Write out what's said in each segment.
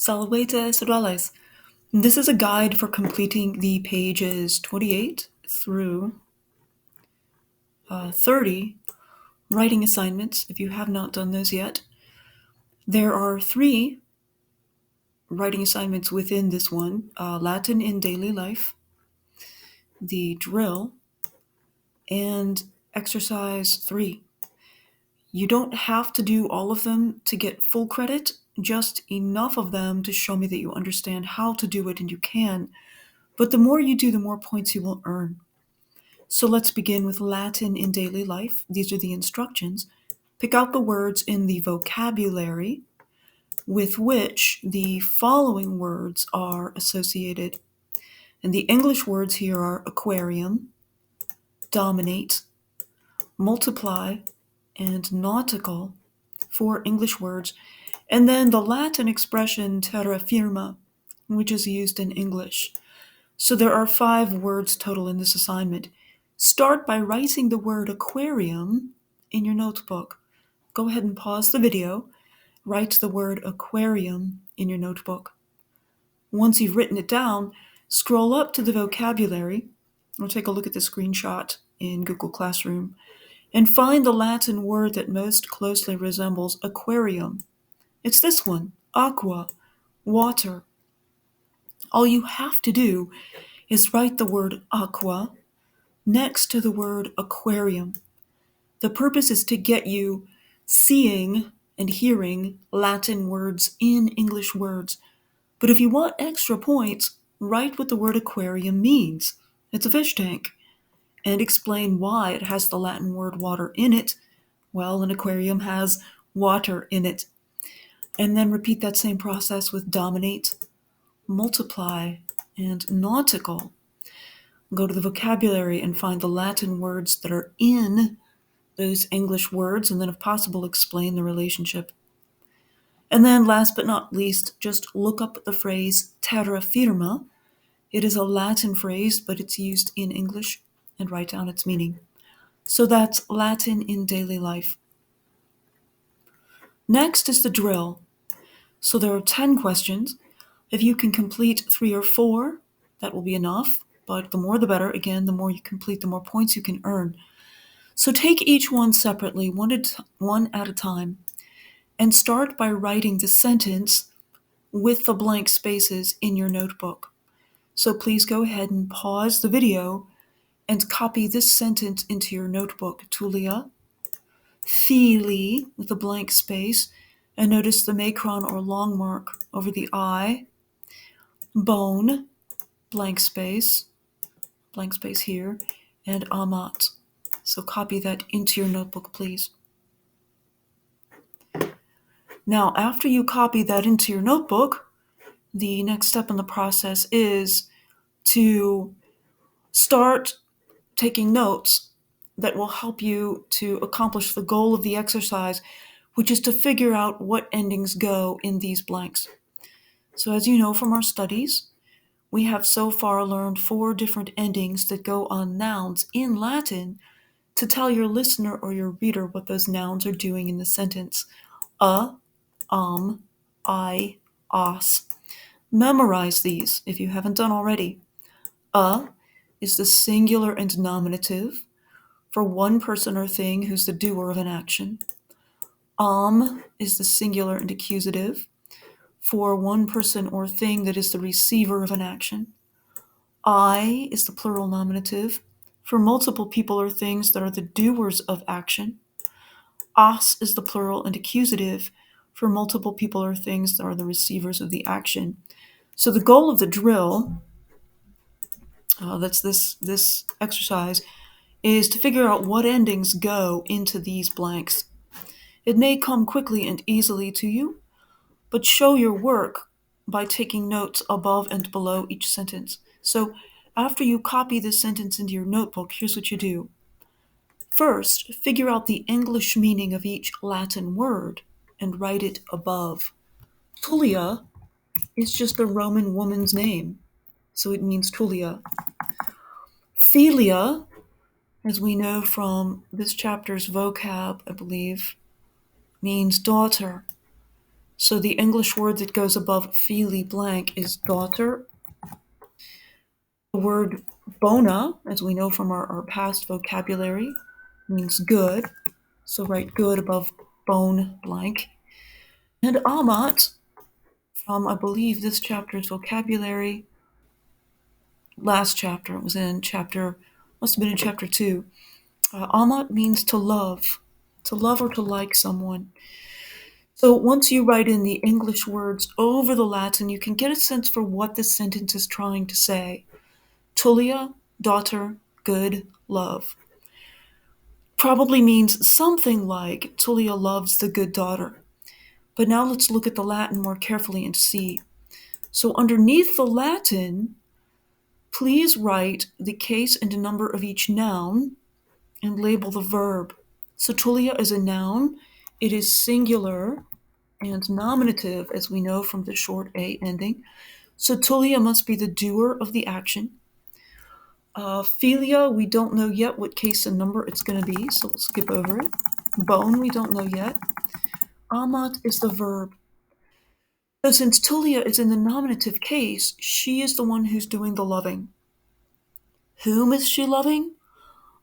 Salvete Sodales. This is a guide for completing the pages 28 through 30 writing assignments, if you have not done those yet. There are 3 writing assignments within this one, Latin in daily life, the drill, and exercise 3. You don't have to do all of them to get full credit, just enough of them to show me that you understand how to do it and you can. But the more you do, the more points you will earn. So let's begin with Latin in daily life. These are the instructions. Pick out the words in the vocabulary with which the following words are associated. And the English words here are aquarium, dominate, multiply, and nautical, 4 English words. And then the Latin expression terra firma, which is used in English. So there are 5 words total in this assignment. Start by writing the word aquarium in your notebook. Go ahead and pause the video. Write the word aquarium in your notebook. Once you've written it down, scroll up to the vocabulary, or take a look at the screenshot in Google Classroom, and find the Latin word that most closely resembles aquarium. It's this one, aqua, water. All you have to do is write the word aqua next to the word aquarium. The purpose is to get you seeing and hearing Latin words in English words. But if you want extra points, write what the word aquarium means. It's a fish tank. And explain why it has the Latin word water in it. Well, an aquarium has water in it. And then repeat that same process with dominate, multiply, and nautical. Go to the vocabulary and find the Latin words that are in those English words, and then if possible, explain the relationship. And then last but not least, just look up the phrase terra firma. It is a Latin phrase, but it's used in English, and write down its meaning. So that's Latin in daily life. Next is the drill. So there are 10 questions. If you can complete 3 or 4, that will be enough, but the more the better. Again, the more you complete, the more points you can earn. So take each one separately, one at a time, and start by writing the sentence with the blank spaces in your notebook. So please go ahead and pause the video and copy this sentence into your notebook. Tulia, fili, with a blank space, and notice the macron or long mark over the I. Bone, blank space here, and amat. So copy that into your notebook, please. Now, after you copy that into your notebook, the next step in the process is to start taking notes that will help you to accomplish the goal of the exercise, which is to figure out what endings go in these blanks. So as you know from our studies, we have so far learned 4 different endings that go on nouns in Latin to tell your listener or your reader what those nouns are doing in the sentence. I, os. Memorize these if you haven't done already. Is the singular and nominative for one person or thing who's the doer of an action. Is the singular and accusative for one person or thing that is the receiver of an action. I is the plural nominative for multiple people or things that are the doers of action. Os is the plural and accusative for multiple people or things that are the receivers of the action. So the goal of the drill, that's this exercise, is to figure out what endings go into these blanks. It may come quickly and easily to you, but show your work by taking notes above and below each sentence. So after you copy this sentence into your notebook, here's what you do. First, figure out the English meaning of each Latin word and write it above. Tullia is just a Roman woman's name, so it means Tullia. Philia, as we know from this chapter's vocab, I believe, means daughter. So the English word that goes above fili blank is daughter. The word bona, as we know from our past vocabulary, means good. So write good above bone blank. And amat, from I believe this chapter's vocabulary, last chapter, it was in chapter, must have been in chapter 2. Amat means to love or to like someone. So once you write in the English words over the Latin, you can get a sense for what this sentence is trying to say. Tullia, daughter, good, love. Probably means something like Tullia loves the good daughter. But now let's look at the Latin more carefully and see. So underneath the Latin, please write the case and number of each noun and label the verb. So Tullia is a noun. It is singular and nominative, as we know from the short A ending. So Tullia must be the doer of the action. Philia, we don't know yet what case and number it's going to be, so we'll skip over it. Bone, we don't know yet. Amat is the verb. So since Tullia is in the nominative case, she is the one who's doing the loving. Whom is she loving?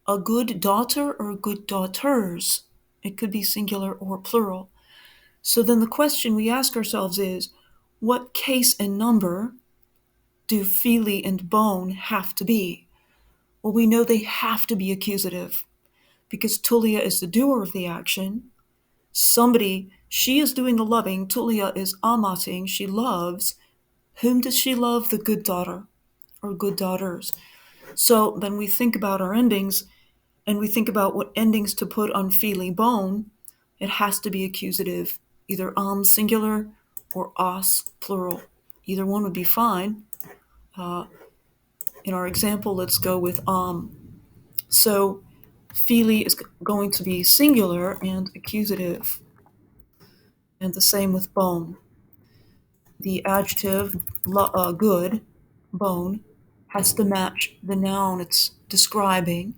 A good daughter or good daughters? It could be singular or plural. So then the question we ask ourselves is, what case and number do fili and bone have to be? Well, we know they have to be accusative because Tullia is the doer of the action. She is doing the loving. Tullia is amating, she loves. Whom does she love? The good daughter or good daughters. So then we think about our endings and we think about what endings to put on fili bone. It has to be accusative, either singular or os plural. Either one would be fine. In our example, let's go with So fili is going to be singular and accusative. And the same with bone. The adjective good, bone, has to match the noun it's describing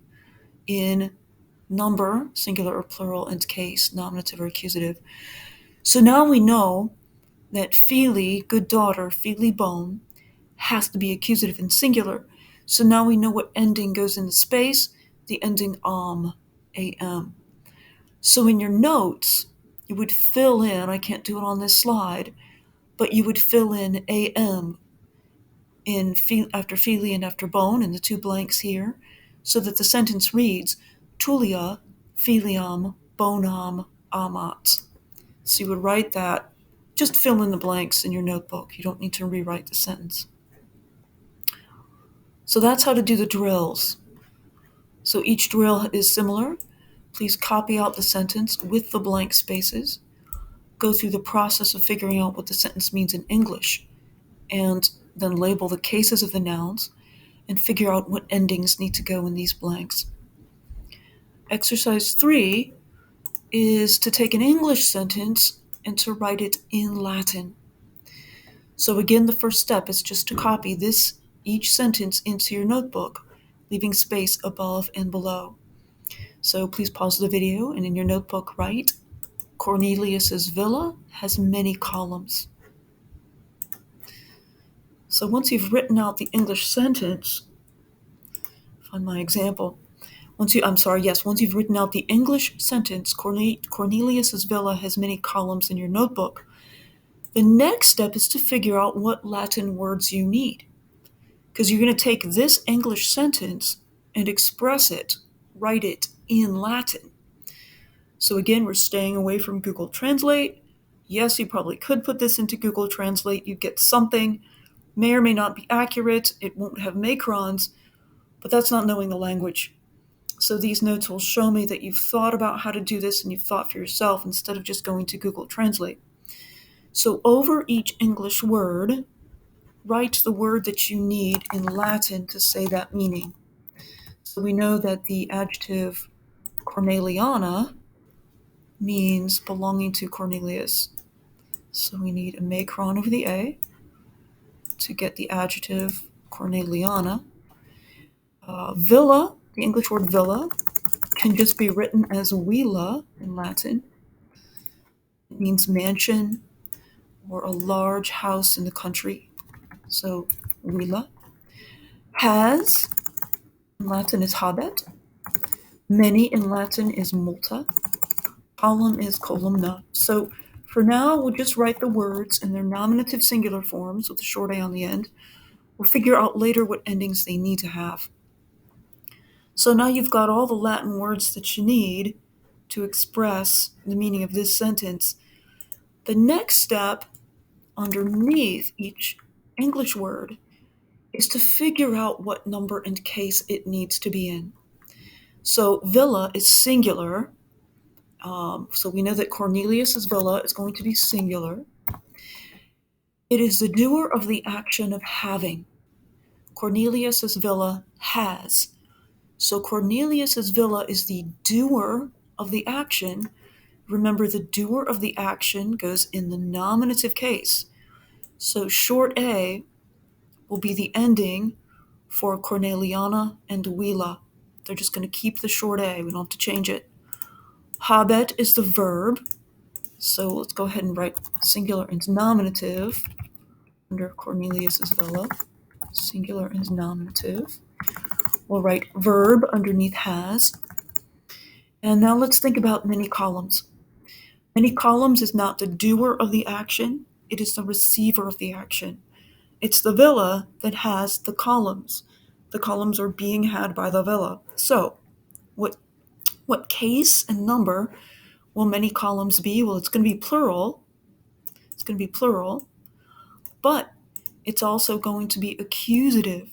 in number, singular or plural, and case, nominative or accusative. So now we know that fili, good daughter, fili bone, has to be accusative and singular. So now we know what ending goes in the space, the ending am. So in your notes, you would fill in, I can't do it on this slide, but you would fill in am after fili and after bone in the two blanks here, so that the sentence reads, Tullia, filiam, bonam, amat. So you would write that, just fill in the blanks in your notebook. You don't need to rewrite the sentence. So that's how to do the drills. So each drill is similar. Please copy out the sentence with the blank spaces. Go through the process of figuring out what the sentence means in English, and then label the cases of the nouns and figure out what endings need to go in these blanks. Exercise 3 is to take an English sentence and to write it in Latin. So again, the first step is just to copy each sentence into your notebook, leaving space above and below. So please pause the video and in your notebook write, Cornelius's villa has many columns. So once you've written out the English sentence, find my example. Once you've written out the English sentence, Cornelius's villa has many columns in your notebook. The next step is to figure out what Latin words you need. Because you're going to take this English sentence and express it, write it in Latin. So again, we're staying away from Google Translate. Yes, you probably could put this into Google Translate. You get something, may or may not be accurate. It won't have macrons, but that's not knowing the language. So these notes will show me that you've thought about how to do this and you've thought for yourself instead of just going to Google Translate. So over each English word, write the word that you need in Latin to say that meaning. So we know that the adjective Corneliana means belonging to Cornelius. So we need a macron over the A to get the adjective Corneliana. Villa, the English word villa, can just be written as villa in Latin. It means mansion. or a large house in the country. So villa. Has in Latin is habet. Many in Latin is multa. Column is columna. So for now, we'll just write the words in their nominative singular forms with a short A on the end. We'll figure out later what endings they need to have. So now you've got all the Latin words that you need to express the meaning of this sentence. The next step underneath each English word is to figure out what number and case it needs to be in. So villa is singular. So we know that Cornelius's villa is going to be singular. It is the doer of the action of having. Cornelius's villa has. So Cornelius's villa is the doer of the action. Remember, the doer of the action goes in the nominative case. So short A will be the ending for Corneliana and Willa. They're just going to keep the short A. We don't have to change it. Habet is the verb. So let's go ahead and write singular and nominative under Cornelius's villa. Singular and nominative. We'll write verb underneath has. And now let's think about many columns. Many columns is not the doer of the action, it is the receiver of the action. It's the villa that has the columns. The columns are being had by the villa. So, what case and number will many columns be? Well, it's going to be plural. It's going to be plural, but it's also going to be accusative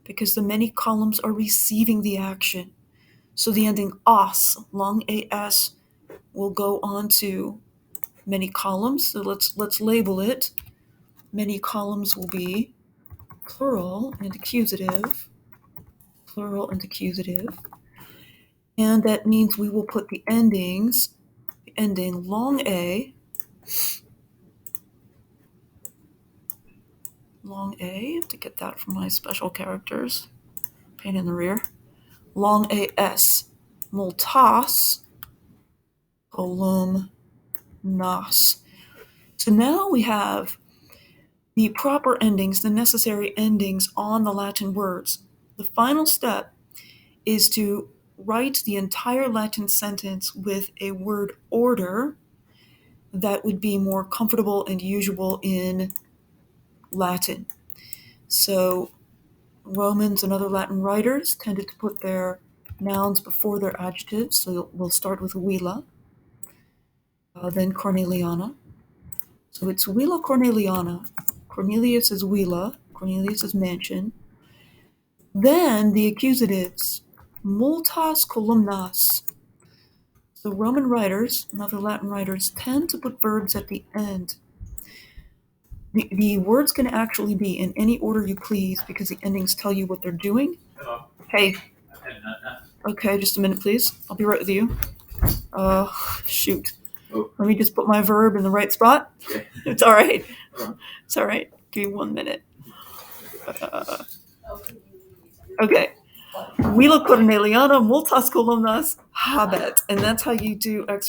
because the many columns are receiving the action. So the ending as, long as, will go on to many columns. So let's label it. Many columns will be plural and accusative. Plural and accusative. And that means we will put the endings, the ending long A, to get that from my special characters, pain in the rear, long AS, multas, column nas. So now we have the proper endings, the necessary endings on the Latin words. The final step is to write the entire Latin sentence with a word order that would be more comfortable and usual in Latin. So Romans and other Latin writers tended to put their nouns before their adjectives. So we'll start with Villa, then Corneliana. So it's Villa Corneliana. Cornelius is Villa, Cornelius is mansion. Then the accusatives, multas columnas. So Roman writers and other Latin writers tend to put verbs at the end. The words can actually be in any order you please because the endings tell you what they're doing. Hello. Hey. Okay, just a minute, please. I'll be right with you. Shoot. Oh. Let me just put my verb in the right spot. Okay. It's all right. It's all right. Give me 1 minute. Okay. Villa Corneliana multas columnas habet. And that's how you do exercise